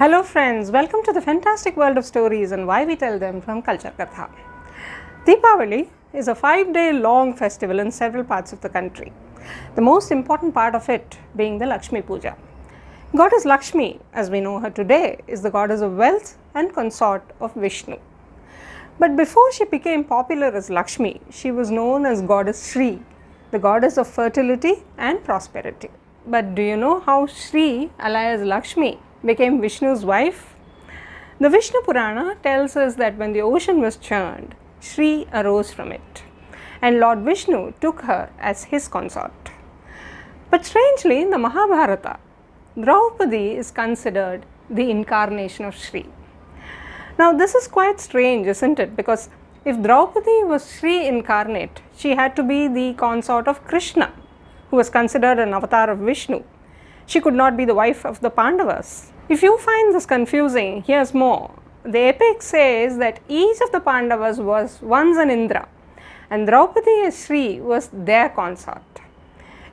Hello friends, welcome to the fantastic world of stories and why we tell them from Culture Katha. Deepavali is a 5-day long festival in several parts of the country. The most important part of it being the Lakshmi Puja. Goddess Lakshmi, as we know her today, is the goddess of wealth and consort of Vishnu. But before she became popular as Lakshmi, she was known as goddess Shri, the goddess of fertility and prosperity. But do you know how Shri, alias Lakshmi, became Vishnu's wife? The Vishnu Purana tells us that when the ocean was churned, Shri arose from it, and Lord Vishnu took her as his consort. But strangely, in the Mahabharata, Draupadi is considered the incarnation of Shri. Now this is quite strange, isn't it? Because if Draupadi was Shri incarnate, she had to be the consort of Krishna, who was considered an avatar of Vishnu. She could not be the wife of the Pandavas. If you find this confusing, here's more. The epic says that each of the Pandavas was once an Indra, and Draupadi as Shri was their consort.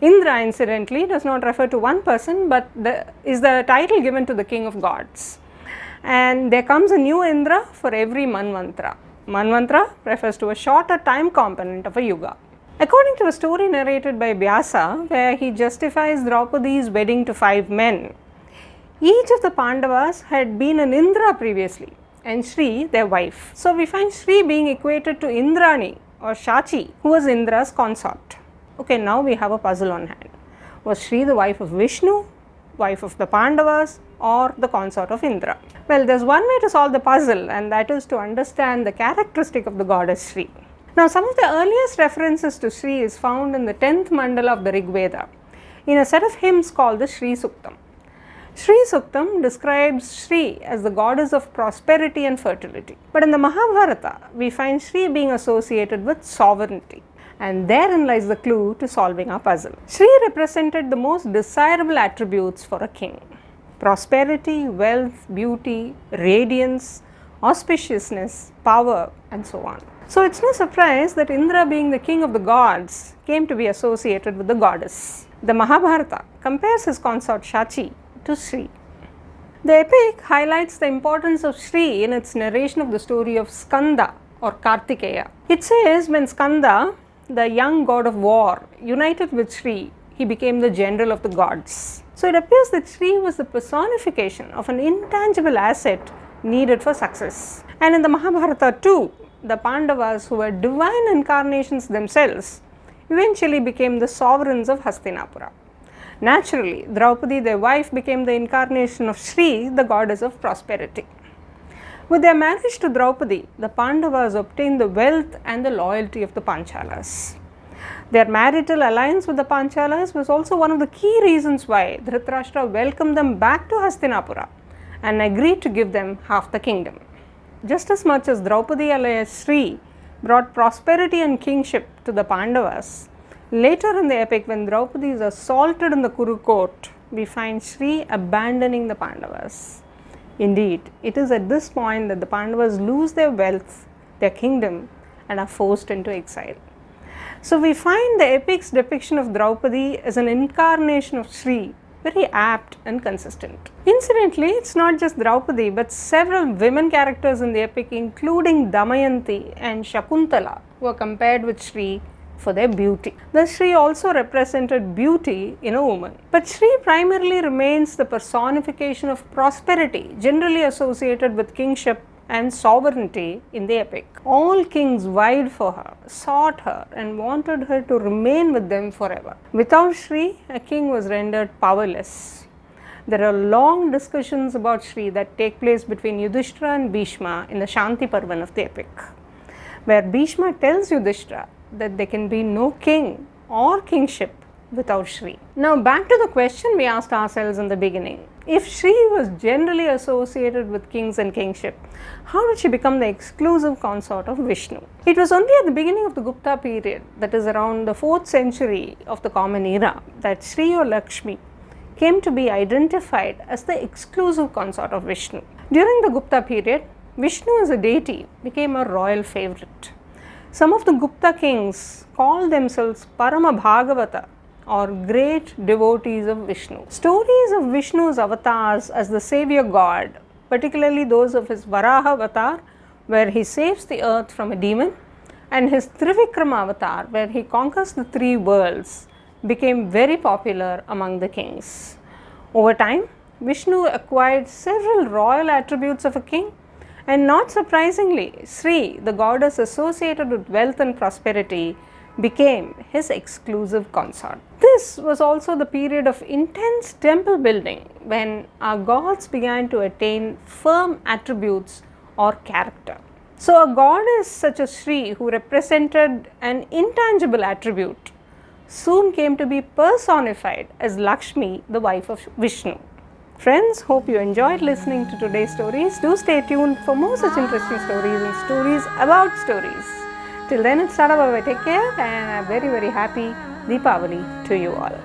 Indra, incidentally, does not refer to one person, but is the title given to the king of gods. And there comes a new Indra for every Manvantara. Manvantara refers to a shorter time component of a yuga. According to a story narrated by Vyasa, where he justifies Draupadi's wedding to 5 men, each of the Pandavas had been an Indra previously, and Shri their wife. So we find Shri being equated to Indrani or Shachi, who was Indra's consort. Okay, now we have a puzzle on hand. Was Shri the wife of Vishnu, wife of the Pandavas, or the consort of Indra? Well, there's one way to solve the puzzle, and that is to understand the characteristic of the goddess Shri. Now, some of the earliest references to Shri is found in the 10th mandala of the Rig Veda, in a set of hymns called the Shri Suktam. Shri Suktam describes Shri as the goddess of prosperity and fertility. But in the Mahabharata, we find Shri being associated with sovereignty. And therein lies the clue to solving our puzzle. Shri represented the most desirable attributes for a king: prosperity, wealth, beauty, radiance, auspiciousness, power, and so on. So it's no surprise that Indra, being the king of the gods, came to be associated with the goddess. The Mahabharata compares his consort Shachi to Shri. The epic highlights the importance of Shri in its narration of the story of Skanda or Kartikeya. It says when Skanda, the young god of war, united with Shri, he became the general of the gods. So it appears that Shri was the personification of an intangible asset needed for success. And in the Mahabharata too, the Pandavas, who were divine incarnations themselves, eventually became the sovereigns of Hastinapura. Naturally, Draupadi, their wife, became the incarnation of Shri, the goddess of prosperity. With their marriage to Draupadi, the Pandavas obtained the wealth and the loyalty of the Panchalas. Their marital alliance with the Panchalas was also one of the key reasons why Dhritarashtra welcomed them back to Hastinapura and agreed to give them half the kingdom. Just as much as Draupadi alias Shri brought prosperity and kingship to the Pandavas, later in the epic, when Draupadi is assaulted in the Kuru court, we find Shri abandoning the Pandavas. Indeed, it is at this point that the Pandavas lose their wealth, their kingdom, and are forced into exile. So we find the epic's depiction of Draupadi as an incarnation of Shri very apt and consistent. Incidentally, it's not just Draupadi, but several women characters in the epic, including Damayanti and Shakuntala, were compared with Shri for their beauty. Thus, Shri also represented beauty in a woman. But Shri primarily remains the personification of prosperity, generally associated with kingship and sovereignty in the epic. All kings vied for her, sought her, and wanted her to remain with them forever. Without Shri, a king was rendered powerless. There are long discussions about Shri that take place between Yudhishthira and Bhishma in the Shanti Parvan of the epic, where Bhishma tells Yudhishthira that there can be no king or kingship without Shri. Now back to the question we asked ourselves in the beginning. If Shri was generally associated with kings and kingship, how did she become the exclusive consort of Vishnu? It was only at the beginning of the Gupta period, that is around the 4th century of the Common Era, that Shri or Lakshmi came to be identified as the exclusive consort of Vishnu. During the Gupta period, Vishnu as a deity became a royal favorite. Some of the Gupta kings called themselves Parama Bhagavata or great devotees of Vishnu. Stories of Vishnu's avatars as the savior god, particularly those of his Varaha avatar, where he saves the earth from a demon, and his Trivikrama avatar, where he conquers the three worlds, became very popular among the kings. Over time, Vishnu acquired several royal attributes of a king, and not surprisingly, Shri, the goddess associated with wealth and prosperity, became his exclusive consort. This was also the period of intense temple building when our gods began to attain firm attributes or character. So, a goddess such as Shri, who represented an intangible attribute, soon came to be personified as Lakshmi, the wife of Vishnu. Friends, hope you enjoyed listening to today's stories. Do stay tuned for more such interesting stories and stories about stories. Till then, it's Tata Bye. Take care, and a very, very happy Deepavali to you all.